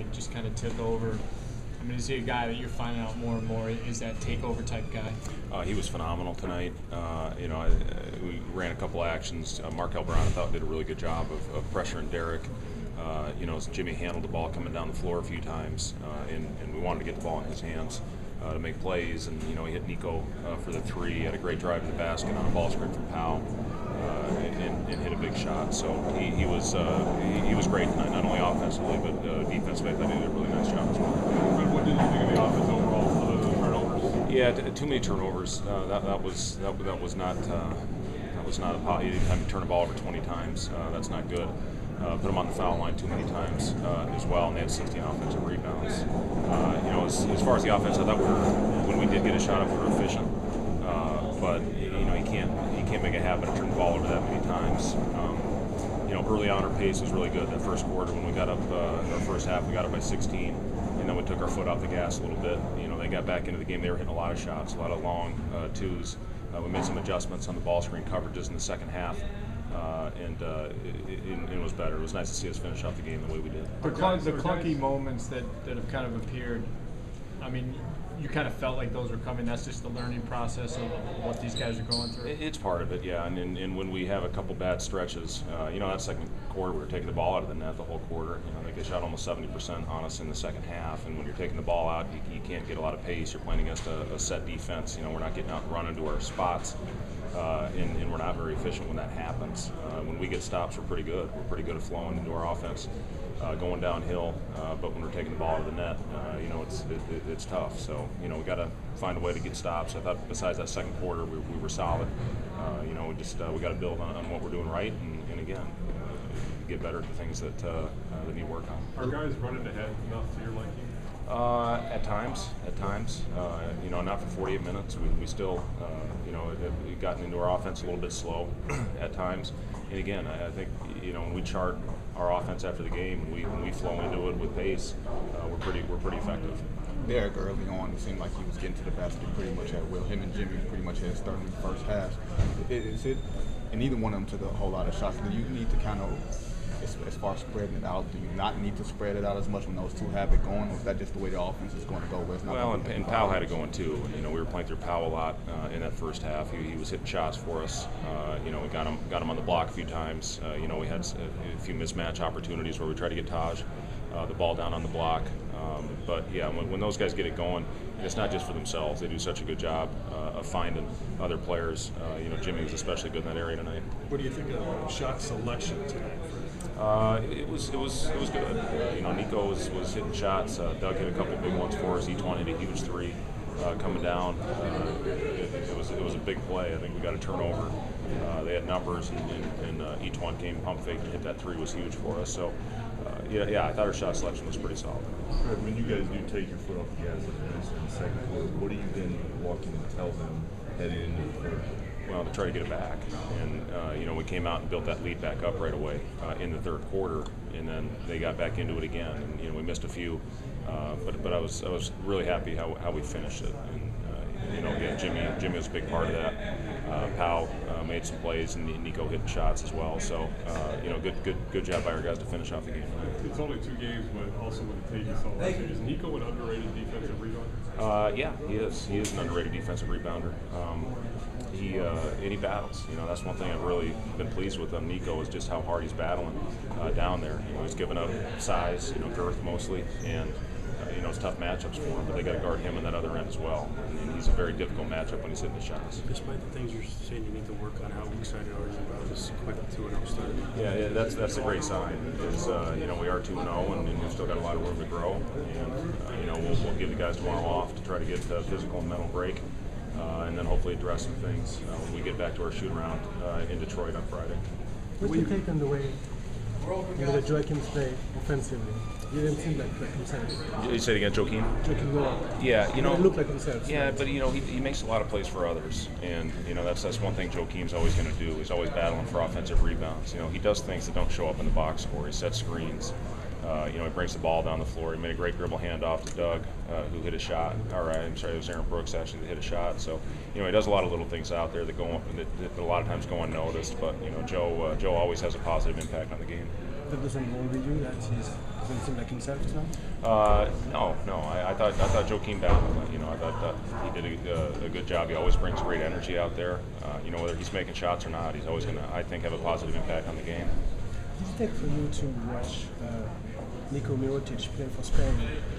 tonight just kind of took over. I mean, is he a guy that you're finding out more and more is that takeover type guy? He was phenomenal tonight. We ran a couple actions. Markel Brown, I thought, did a really good job of pressuring Derek. Jimmy handled the ball coming down the floor a few times, and we wanted to get the ball in his hands to make plays. And he hit Nico for the three. He had a great drive to the basket on a ball screen from Powell, and hit a big shot. So he was great tonight, not only offensively but defensively. I thought he did a really nice job as well. What did you think of the offense overall, other than the turnovers? Yeah, too many turnovers. That was not a pot. You didn't turn the ball over 20 times. That's not good. Put them on the foul line too many times as well, and they had 16 offensive rebounds. As far as the offense, I thought when we did get a shot up, we were efficient. But you can't make a habit of turning the ball over that many times. Early on, our pace was really good. That first quarter, when we got up, our first half, we got up by 16, and then we took our foot off the gas a little bit. They got back into the game. They were hitting a lot of shots, a lot of long twos. We made some adjustments on the ball screen coverages in the second half. And it was better. It was nice to see us finish off the game the way we did. The clunky moments that have kind of appeared, I mean, you kind of felt like those were coming. That's just the learning process of what these guys are going through. It's part of it, yeah. And when we have a couple bad stretches, that second quarter we were taking the ball out of the net the whole quarter. I think they shot almost 70% on us in the second half. And when you're taking the ball out, you can't get a lot of pace. You're playing against a set defense. We're not getting out and running to our spots. And we're not very efficient when that happens. When we get stops, we're pretty good. We're pretty good at flowing into our offense, going downhill. But when we're taking the ball out of the net, it's tough. So we got to find a way to get stops. I thought besides that second quarter, we were solid. We got to build on what we're doing right, and again, get better at the things that need work on. Are guys running ahead enough to your liking? At times. Not for 48 minutes. We still, we've gotten into our offense a little bit slow at times. And again, I think, when we chart our offense after the game, when we flow into it with pace, we're pretty effective. Derek early on, it seemed like he was getting to the basket pretty much at will. Him and Jimmy pretty much had started in the first half. And neither one of them took a whole lot of shots. Do you need to kind of, as far as spreading it out, do you not need to spread it out as much when those two have it going, or is that just the way the offense is going to go? And Powell had it going too. We were playing through Powell a lot in that first half. He was hitting shots for us. We got him on the block a few times. We had a few mismatch opportunities where we tried to get Taj the ball down on the block. But yeah, when those guys get it going, it's not just for themselves. They do such a good job of finding other players. Jimmy was especially good in that area tonight. What do you think of shot selection tonight? It was good. Nico was hitting shots. Doug hit a couple big ones for us. Each one hit a huge three coming down. It was a big play. I think we got a turnover. They had numbers, and each one came pump fake to hit that three was huge for us. So I thought our shot selection was pretty solid. When you guys do take your foot off the gas in the second quarter, what do you then walk in and tell them heading into the third? Well, to try to get it back, and we came out and built that lead back up right away in the third quarter, and then they got back into it again, and we missed a few, but I was really happy how we finished it, and Jimmy was a big part of that. Powell made some plays, and Nico hit shots as well. So good job by our guys to finish off the game. It's only 2 games, but also with the tape you saw last year, is Nico an underrated defensive rebounder? Yeah, he is. He is an underrated defensive rebounder. He battles. That's one thing I've really been pleased with on Nico is just how hard he's battling down there. He's giving up size, girth mostly, and it's tough matchups for him. But they got to guard him on that other end as well. And he's a very difficult matchup when he's hitting the shots. Despite the things you're saying you need to work on, how excited are you about this quick 2-0 start? Yeah, that's a great sign. Is we are 2-0 and we've still got a lot of room to grow. And we'll give the guys tomorrow off to try to get a physical and mental break. And then hopefully address some things when we get back to our shoot-around in Detroit on Friday. What's your take on the way Joakim's play offensively? You didn't seem like himself. You say it again, Joakim? Joakim Noah. Yeah, He looked like himself. Yeah, but he makes a lot of plays for others, and that's one thing Joakim's always going to do. He's always battling for offensive rebounds. He does things that don't show up in the box score. He sets screens. He brings the ball down the floor. He made a great dribble handoff to Doug, who hit a shot. It was Aaron Brooks actually that hit a shot. So, he does a lot of little things out there that that a lot of times go unnoticed. But Joe always has a positive impact on the game. That doesn't worry you that he's Doesn't seem like himself tonight. No. I thought Joakim battled. I thought he did a good job. He always brings great energy out there. Whether he's making shots or not, he's always going to, I think, have a positive impact on the game. Did it take for you to watch Nikola Mirotic play for Spain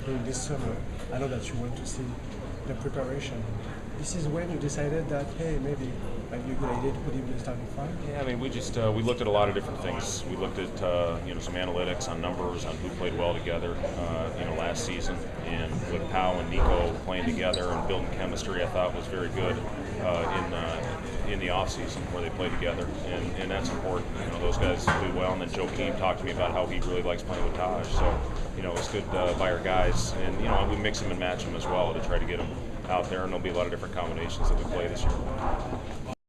during this summer? I know that you went to see the preparation. This is when you decided that, hey, maybe might be a good idea to put him in the starting five? Yeah, I mean, we looked at a lot of different things. We looked at some analytics on numbers, on who played well together, last season, and with Pau and Nico playing together and building chemistry, I thought was very good in the off season where they play together, and that's important. Those guys do well. And then Joakim talked to me about how he really likes playing with Taj. So, it's good by our guys, and we mix them and match them as well to try to get them out there, and there'll be a lot of different combinations that we play this year.